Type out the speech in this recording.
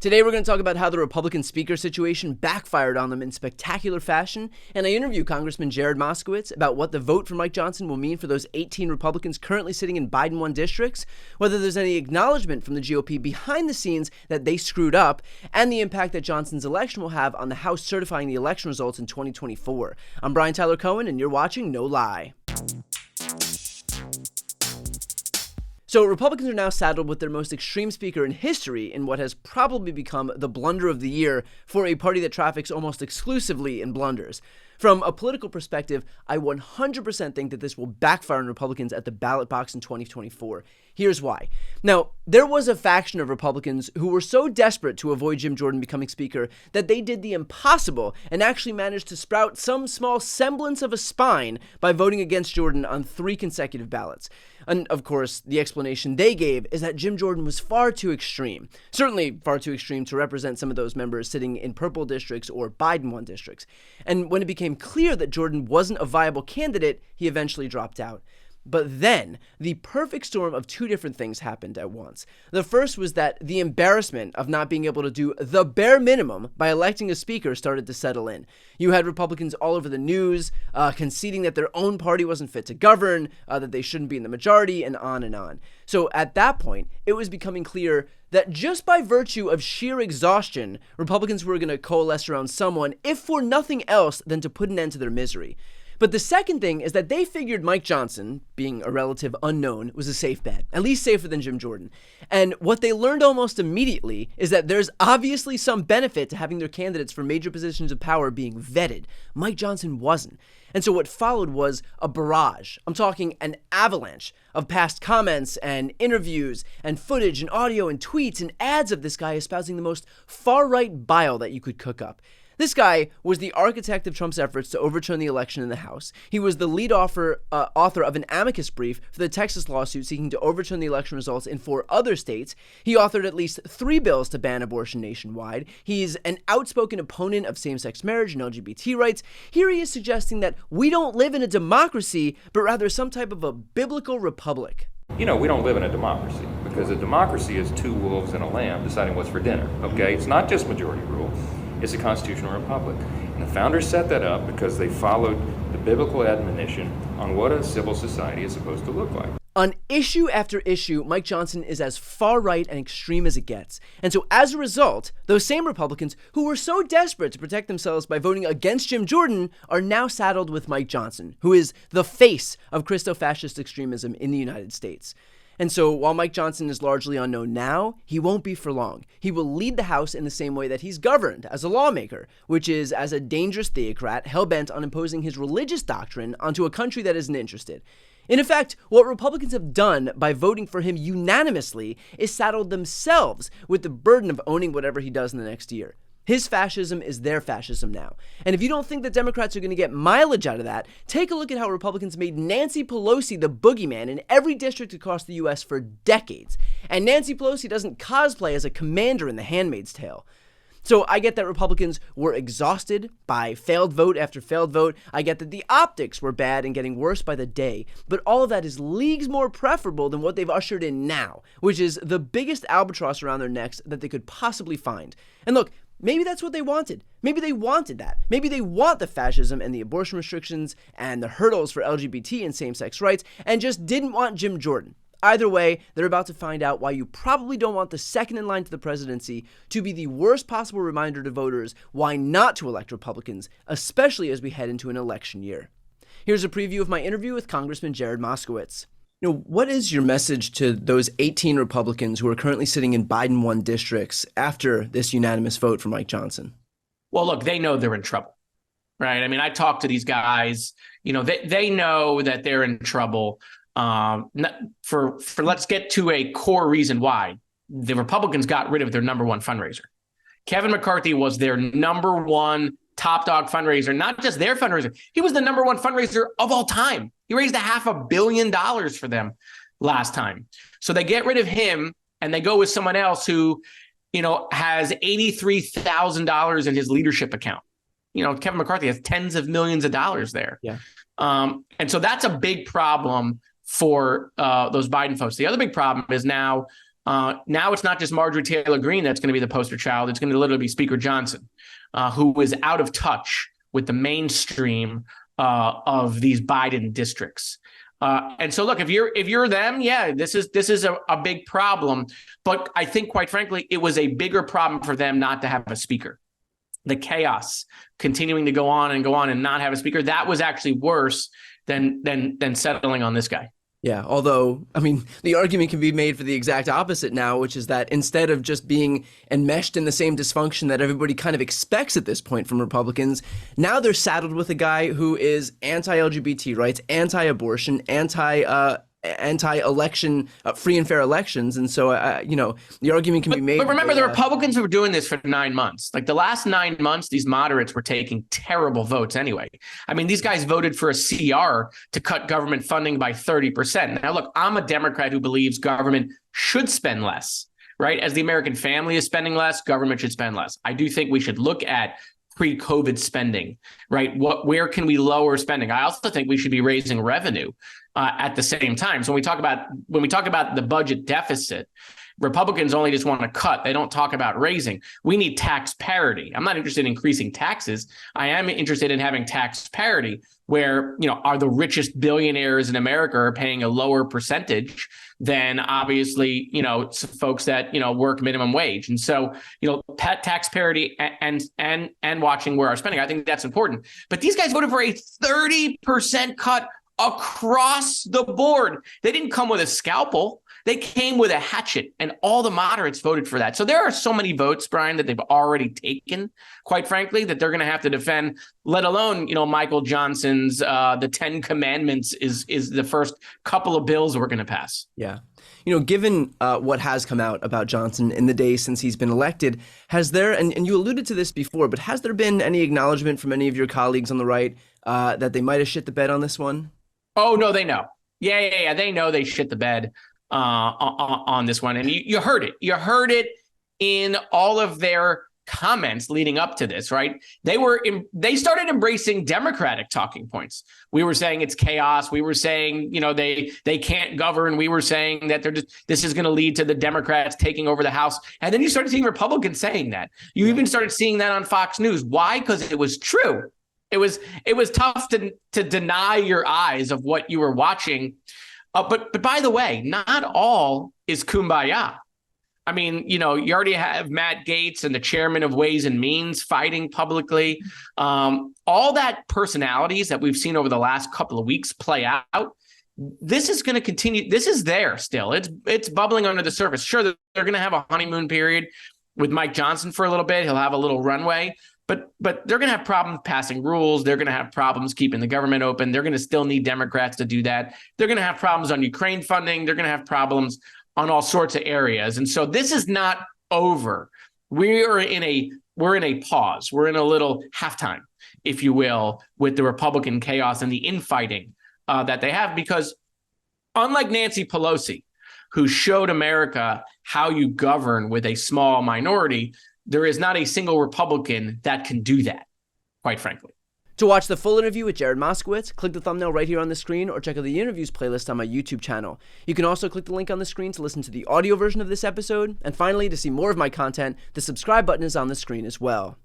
Today, we're going to talk about how the Republican speaker situation backfired on them in spectacular fashion, and I interview Congressman Jared Moskowitz about what the vote for Mike Johnson will mean for those 18 Republicans currently sitting in Biden-won districts, whether there's any acknowledgement from the GOP behind the scenes that they screwed up, and the impact that Johnson's election will have on the House certifying the election results in 2024. I'm Brian Tyler Cohen, and you're watching No Lie. So Republicans are now saddled with their most extreme speaker in history in what has probably become the blunder of the year for a party that traffics almost exclusively in blunders. From a political perspective, I 100% think that this will backfire on Republicans at the ballot box in 2024. Here's why. Now, there was a faction of Republicans who were so desperate to avoid Jim Jordan becoming speaker that they did the impossible and actually managed to sprout some small semblance of a spine by voting against Jordan on 3 consecutive ballots. And of course, the explanation they gave is that Jim Jordan was far too extreme, certainly far too extreme to represent some of those members sitting in purple districts or Biden-won districts. And when it became clear that Jordan wasn't a viable candidate, he eventually dropped out. But then, the perfect storm of 2 different things happened at once. The first was that the embarrassment of not being able to do the bare minimum by electing a speaker started to settle in. You had Republicans all over the news, conceding that their own party wasn't fit to govern, that they shouldn't be in the majority, and on and on. So at that point, it was becoming clear that just by virtue of sheer exhaustion, Republicans were going to coalesce around someone, if for nothing else than to put an end to their misery. But the second thing is that they figured Mike Johnson, being a relative unknown, was a safe bet, at least safer than Jim Jordan. And what they learned almost immediately is that there's obviously some benefit to having their candidates for major positions of power being vetted. Mike Johnson wasn't. And so what followed was a barrage. I'm talking an avalanche of past comments and interviews and footage and audio and tweets and ads of this guy espousing the most far-right bile that you could cook up. This guy was the architect of Trump's efforts to overturn the election in the House. He was the lead author of an amicus brief for the Texas lawsuit seeking to overturn the election results in 4 other states. He authored at least 3 bills to ban abortion nationwide. He's an outspoken opponent of same-sex marriage and LGBT rights. Here he is suggesting that we don't live in a democracy, but rather some type of a biblical republic. You know, we don't live in a democracy because a democracy is 2 wolves and a lamb deciding what's for dinner, okay? It's not just majority rule. It's a constitutional republic. And the founders set that up because they followed the biblical admonition on what a civil society is supposed to look like. On issue after issue, Mike Johnson is as far right and extreme as it gets. And so as a result, those same Republicans who were so desperate to protect themselves by voting against Jim Jordan are now saddled with Mike Johnson, who is the face of Christo-fascist extremism in the United States. And so while Mike Johnson is largely unknown now, he won't be for long. He will lead the House in the same way that he's governed as a lawmaker, which is as a dangerous theocrat hell-bent on imposing his religious doctrine onto a country that isn't interested. In effect, what Republicans have done by voting for him unanimously is saddled themselves with the burden of owning whatever he does in the next year. His fascism is their fascism now. And if you don't think that Democrats are going to get mileage out of that, take a look at how Republicans made Nancy Pelosi the boogeyman in every district across the U.S. for decades. And Nancy Pelosi doesn't cosplay as a commander in The Handmaid's Tale. So I get that Republicans were exhausted by failed vote after failed vote. I get that the optics were bad and getting worse by the day. But all of that is leagues more preferable than what they've ushered in now, which is the biggest albatross around their necks that they could possibly find. And look, maybe that's what they wanted. Maybe they wanted that. Maybe they want the fascism and the abortion restrictions and the hurdles for LGBT and same-sex rights and just didn't want Jim Jordan. Either way, they're about to find out why you probably don't want the second in line to the presidency to be the worst possible reminder to voters why not to elect Republicans, especially as we head into an election year. Here's a preview of my interview with Congressman Jared Moskowitz. What is your message to those 18 Republicans who are currently sitting in Biden-won districts after this unanimous vote for Mike Johnson? Well, look, they know they're in trouble, right? I mean, I talk to these guys, they know that they're in trouble. Let's get to a core reason why the Republicans got rid of their number 1 fundraiser. Kevin McCarthy was their number 1 top dog fundraiser, not just their fundraiser. He was the number 1 fundraiser of all time. He raised $500 million for them last time. So they get rid of him and they go with someone else who, has $83,000 in his leadership account. Kevin McCarthy has tens of millions of dollars there. Yeah. And so that's a big problem for those Biden folks. The other big problem is now Now it's not just Marjorie Taylor Greene that's going to be the poster child. It's going to literally be Speaker Johnson, who is out of touch with the mainstream of these Biden districts. And so, look, if you're them, yeah, this is a big problem. But I think, quite frankly, it was a bigger problem for them not to have a speaker. The chaos continuing to go on and not have a speaker, that was actually worse than settling on this guy. Yeah, although, I mean, the argument can be made for the exact opposite now, which is that instead of just being enmeshed in the same dysfunction that everybody kind of expects at this point from Republicans, now they're saddled with a guy who is anti-LGBT rights, anti-abortion, anti-election, free and fair elections. And so, the argument can be made. But remember, the Republicans were doing this for 9 months. Like the last 9 months, these moderates were taking terrible votes anyway. I mean, these guys voted for a CR to cut government funding by 30%. Now, look, I'm a Democrat who believes government should spend less, right? As the American family is spending less, government should spend less. I do think we should look at pre-COVID spending, right? Where can we lower spending? I also think we should be raising revenue at the same time. So when we talk about the budget deficit, Republicans only just want to cut. They don't talk about raising. We need tax parity. I'm not interested in increasing taxes. I am interested in having tax parity where, are the richest billionaires in America are paying a lower percentage than obviously, folks that, work minimum wage. And so, tax parity and watching where our spending, I think that's important. But these guys voted for a 30% cut across the board. They didn't come with a scalpel. They came with a hatchet, and all the moderates voted for that. So there are so many votes, Brian, that they've already taken, quite frankly, that they're going to have to defend, let alone, Michael Johnson's the 10 Commandments is the first couple of bills we're going to pass. Yeah. Given what has come out about Johnson in the days since he's been elected, has there, and you alluded to this before, but has there been any acknowledgement from any of your colleagues on the right that they might have shit the bed on this one? Oh, no, they know. Yeah. They know they shit the bed on this one. And you heard it. You heard it in all of their comments leading up to this, right? They started embracing Democratic talking points. We were saying it's chaos. We were saying, they can't govern. We were saying that this is going to lead to the Democrats taking over the House. And then you started seeing Republicans saying that. You even started seeing that on Fox News. Why? Because it was true. It was tough to deny your eyes of what you were watching. But by the way, not all is kumbaya. I mean, you already have Matt Gaetz and the chairman of Ways and Means fighting publicly. All that personalities that we've seen over the last couple of weeks play out. This is going to continue. This is there still. It's bubbling under the surface. Sure, they're going to have a honeymoon period with Mike Johnson for a little bit. He'll have a little runway. But they're going to have problems passing rules. They're going to have problems keeping the government open. They're going to still need Democrats to do that. They're going to have problems on Ukraine funding. They're going to have problems on all sorts of areas. And so this is not over. We're in a pause. We're in a little halftime, if you will, with the Republican chaos and the infighting that they have. Because unlike Nancy Pelosi, who showed America how you govern with a small minority, there is not a single Republican that can do that, quite frankly. To watch the full interview with Jared Moskowitz, click the thumbnail right here on the screen or check out the interviews playlist on my YouTube channel. You can also click the link on the screen to listen to the audio version of this episode. And finally, to see more of my content, the subscribe button is on the screen as well.